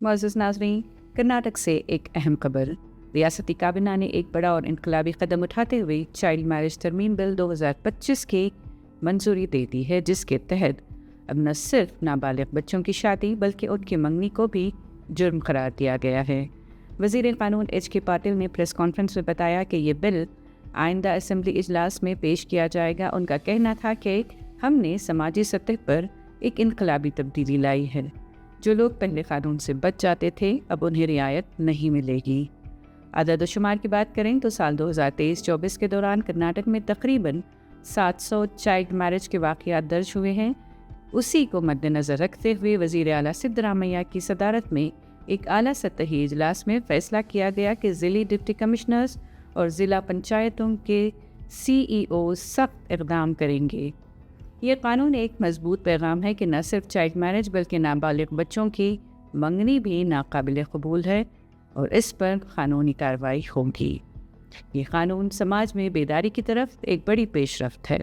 मुअज़्ज़ज़ नाज़रीन, कर्नाटक से एक अहम खबर। रियासती काबिना ने एक बड़ा और इनकलाबी कदम उठाते हुए चाइल्ड मैरिज तरमीम बिल 2025 की मंजूरी दे दी है, जिसके तहत अब न सिर्फ नाबालिग बच्चों की शादी बल्कि उनकी मंगनी को भी जुर्म करार दिया गया है। वज़ीर क़ानून एच.के. पाटिल ने प्रेस कॉन्फ्रेंस में बताया कि ये बिल आइंदा असम्बली इजलास में पेश किया जाएगा। उनका कहना था कि हमने समाजी सतह पर एक इनकलाबी तब्दीली लाई है। जो लोग पहले कानून से बच जाते थे, अब उन्हें रियायत नहीं मिलेगी। अदद शुमार की बात करें तो साल 2023-24 के दौरान कर्नाटक में तकरीबन 700 चाइल्ड मैरिज के वाक़यात दर्ज हुए हैं। उसी को मद्देनज़र रखते हुए वज़ीर आला सिद्धरामैया की सदारत में एक आला सतही इजलास में फ़ैसला किया गया कि ज़िली डिप्टी कमिश्नर्स और ज़िला पंचायतों के CEO सख्त इक़दाम करेंगे। ये कानून एक मजबूत पैगाम है कि न सिर्फ चाइल्ड मैरिज बल्कि नाबालिग बच्चों की मंगनी भी नाकाबिल कबूल है और इस पर कानूनी कार्रवाई होगी। ये कानून समाज में बेदारी की तरफ एक बड़ी पेशरफ्त है।